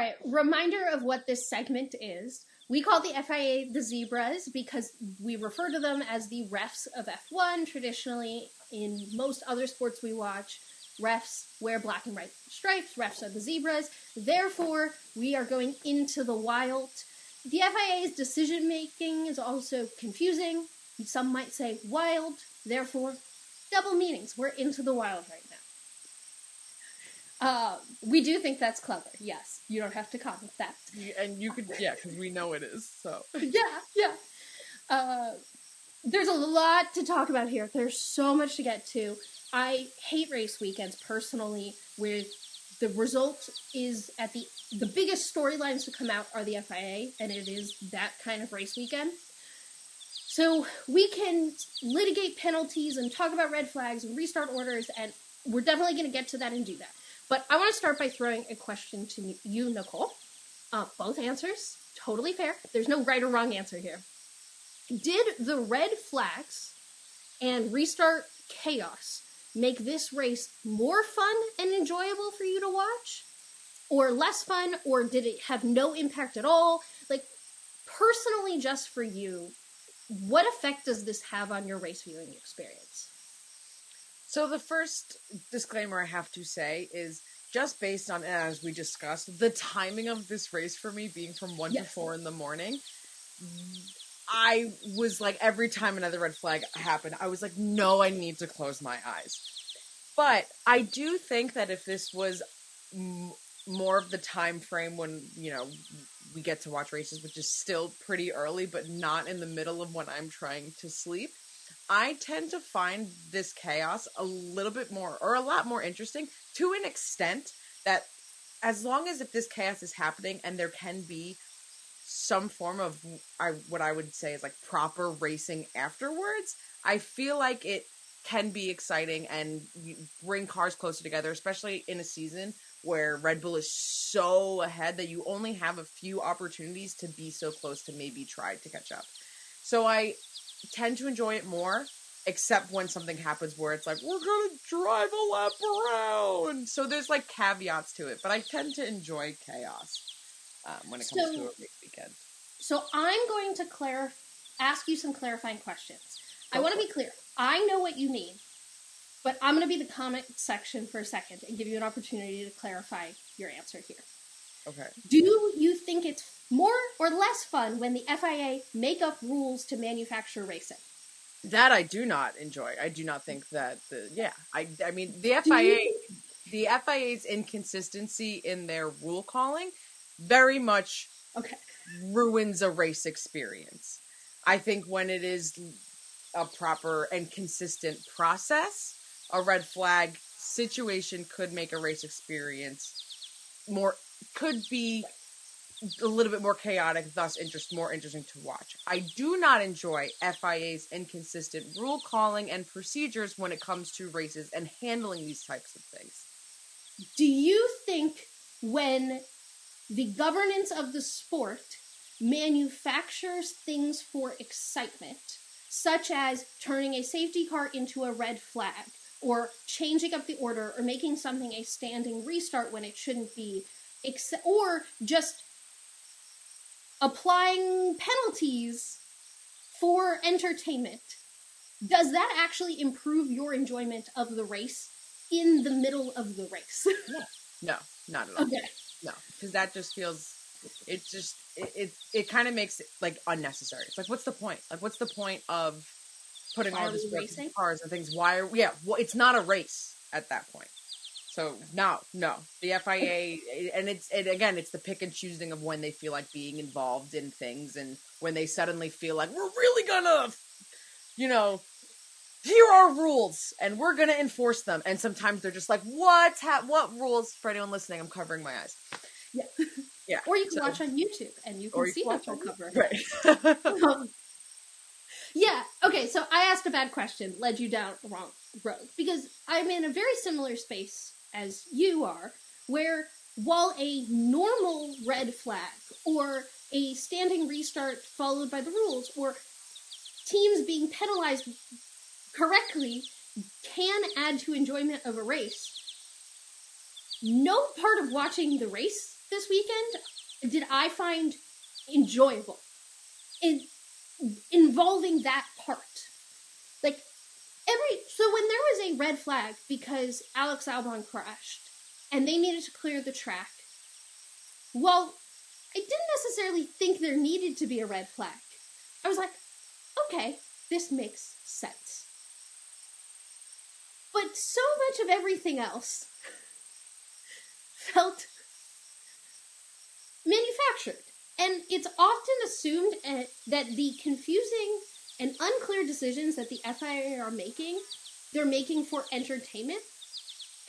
right, reminder of what this segment is. We call the FIA the Zebras because we refer to them as the refs of F1. Traditionally, in most other sports we watch, refs wear black and white stripes. Refs are the Zebras. Therefore, we are going into the wild. The FIA's decision-making is also confusing. Some might say wild. Therefore, double meanings. We're into the wild right now. We do think that's clever, yes. You don't have to comment that. And you could, yeah, because we know it is, so. Yeah. There's a lot to talk about here. There's so much to get to. I hate race weekends, personally, where the result is at the biggest storylines to come out are the FIA, and it is that kind of race weekend. So we can litigate penalties and talk about red flags and restart orders, and we're definitely going to get to that and do that. But I want to start by throwing a question to you, Nicole. Both answers, totally fair. There's no right or wrong answer here. Did the red flags and restart chaos make this race more fun and enjoyable for you to watch? Or less fun? Or did it have no impact at all? Like, personally, just for you, what effect does this have on your race viewing experience? So the first disclaimer I have to say is just based on, as we discussed, the timing of this race for me being from 1 to 4 in the morning, I was like, every time another red flag happened, I was like, no, I need to close my eyes. But I do think that if this was more of the time frame when, you know, we get to watch races, which is still pretty early, but not in the middle of when I'm trying to sleep, I tend to find this chaos a little bit more, or a lot more interesting, to an extent that as long as if this chaos is happening and there can be some form of what I would say is like proper racing afterwards, I feel like it can be exciting and bring cars closer together, especially in a season where Red Bull is so ahead that you only have a few opportunities to be so close to maybe try to catch up. So I tend to enjoy it more, except when something happens where it's like, we're gonna drive a lap around. So there's like caveats to it, but I tend to enjoy chaos when it comes to a race weekend. So I'm going to ask you some clarifying questions. I want to be clear. I know what you mean, but I'm going to be the comment section for a second and give you an opportunity to clarify your answer here. Okay. Do you think it's more or less fun when the FIA make up rules to manufacture racing? That I do not enjoy. I do not think that I mean, the FIA's inconsistency in their rule calling very much ruins a race experience. I think when it is a proper and consistent process, a red flag situation could make a race experience could be a little bit more chaotic, thus more interesting to watch. I do not enjoy FIA's inconsistent rule calling and procedures when it comes to races and handling these types of things. Do you think when the governance of the sport manufactures things for excitement, such as turning a safety car into a red flag, or changing up the order, or making something a standing restart when it shouldn't be, or just applying penalties for entertainment, does that actually improve your enjoyment of the race in the middle of the race? No, not at all. Okay. No, because that just feels, it kind of makes it, like, unnecessary. It's like, what's the point? Like, what's the point of putting all these racing cars and things? It's not a race at that point. So, no. The FIA, and it's the pick and choosing of when they feel like being involved in things, and when they suddenly feel like, we're really gonna, here are rules, and we're gonna enforce them. And sometimes they're just like, what rules? For anyone listening, I'm covering my eyes. Yeah. Or you can watch on YouTube, and you can see how to cover it. Right. Yeah, okay, so I asked a bad question, led you down the wrong road, because I'm in a very similar space as you are, where while a normal red flag, or a standing restart followed by the rules, or teams being penalized correctly can add to enjoyment of a race, no part of watching the race this weekend I find enjoyable involving that part. Like, so when there was a red flag because Alex Albon crashed and they needed to clear the track, well, I didn't necessarily think there needed to be a red flag. I was like, okay, this makes sense. But so much of everything else felt manufactured. And it's often assumed that the confusing and unclear decisions that the FIA are making, they're making for entertainment.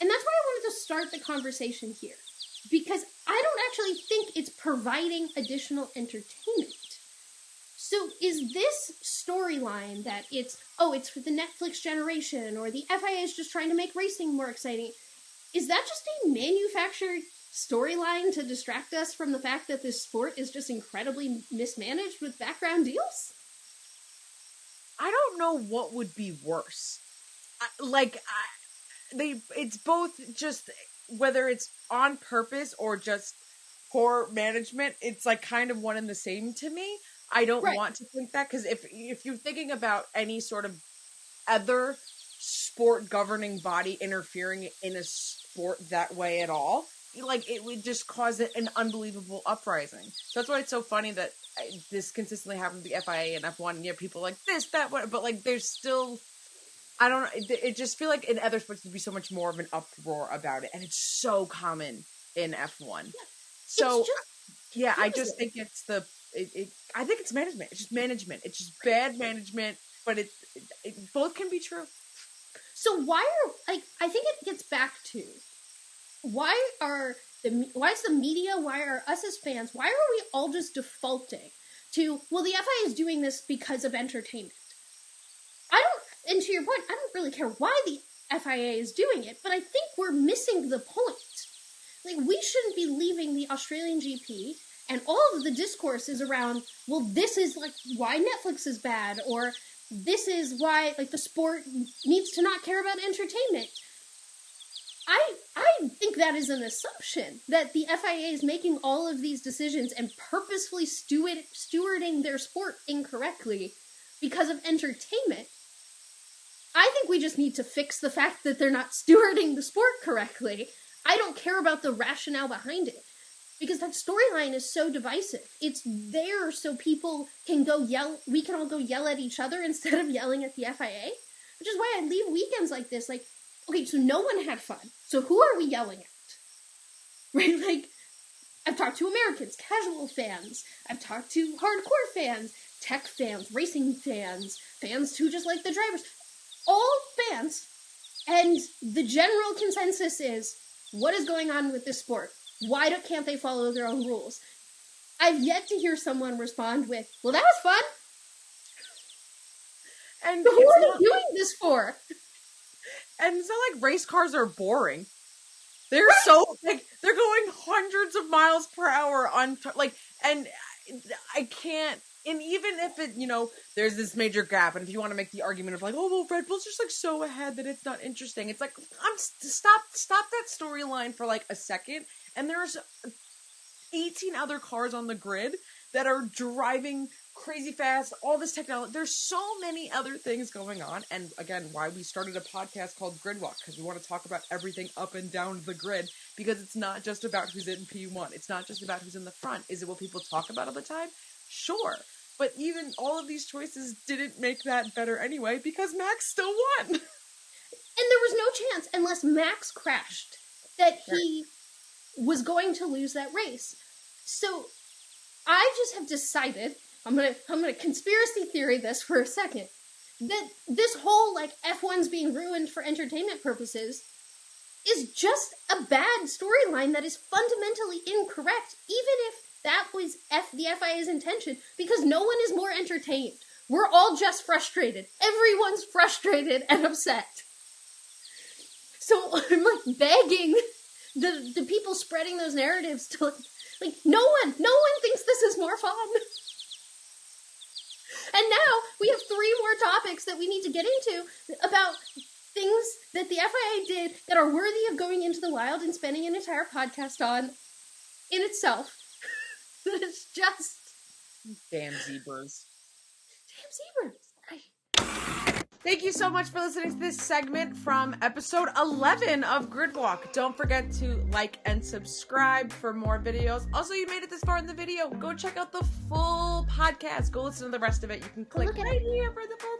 And that's why I wanted to start the conversation here. Because I don't actually think it's providing additional entertainment. So is this storyline that it's for the Netflix generation, or the FIA is just trying to make racing more exciting, is that just a manufactured storyline to distract us from the fact that this sport is just incredibly mismanaged with background deals? I don't know what would be worse. It's both just, whether it's on purpose or just poor management, it's like kind of one and the same to me. I don't want to think that, because if you're thinking about any sort of other sport governing body interfering in a sport that way at all, like, it would just cause an unbelievable uprising. So that's why it's so funny that this consistently happens with the FIA and F1, and you have people like this, that, what, but like, there's still, I don't know, it just feel like in other sports there'd be so much more of an uproar about it, and it's so common in F1. Yeah. So I just think it's I think it's management. It's just management. It's just bad management, but it both can be true. So why I think it gets back to, why is the media, why are us as fans, why are we all just defaulting to, well, the FIA is doing this because of entertainment? And to your point, I don't really care why the FIA is doing it, but I think we're missing the point. Like, we shouldn't be leaving the Australian GP and all of the discourse is around, well, this is, like, why Netflix is bad, or this is why, like, the sport needs to not care about entertainment. I think that is an assumption, that the FIA is making all of these decisions and purposefully stewarding their sport incorrectly because of entertainment. I think we just need to fix the fact that they're not stewarding the sport correctly. I don't care about the rationale behind it, because that storyline is so divisive. It's there so people can we can all go yell at each other instead of yelling at the FIA, which is why I leave weekends like this, like, okay, so no one had fun, so who are we yelling at? Right, like, I've talked to Americans, casual fans, I've talked to hardcore fans, tech fans, racing fans, fans who just like the drivers, all fans, and the general consensus is, what is going on with this sport? Why can't they follow their own rules? I've yet to hear someone respond with, well, that was fun. And who are they doing this for? And it's not like race cars are boring. They're so, like, they're going hundreds of miles per hour on, and I can't, and even if it, there's this major gap, and if you want to make the argument of, like, oh, well, Red Bull's just, like, so ahead that it's not interesting, it's like, stop that storyline for, like, a second, and there's 18 other cars on the grid that are driving crazy fast, all this technology. There's so many other things going on, and again, why we started a podcast called Gridwalk, because we want to talk about everything up and down the grid, because it's not just about who's in P1, it's not just about who's in the front. Is it what people talk about all the time? Sure, but even all of these choices didn't make that better anyway, because Max still won. And there was no chance, unless Max crashed, that he was going to lose that race. So I just have decided, I'm gonna conspiracy theory this for a second, that this whole, like, F1's being ruined for entertainment purposes is just a bad storyline that is fundamentally incorrect, even if that was the FIA's intention, because no one is more entertained. We're all just frustrated. Everyone's frustrated and upset. So I'm, like, begging the people spreading those narratives to, like, no one thinks this is more fun. And now we have 3 more topics that we need to get into about things that the FIA did that are worthy of going into the wild and spending an entire podcast on in itself. That it's just Damn zebras. damn zebras. Thank you so much for listening to this segment from episode 11 of Gridwalk. Don't forget to like and subscribe for more videos. Also, you made it this far in the video. Go check out the full podcast. Go listen to the rest of it. You can click right here for the full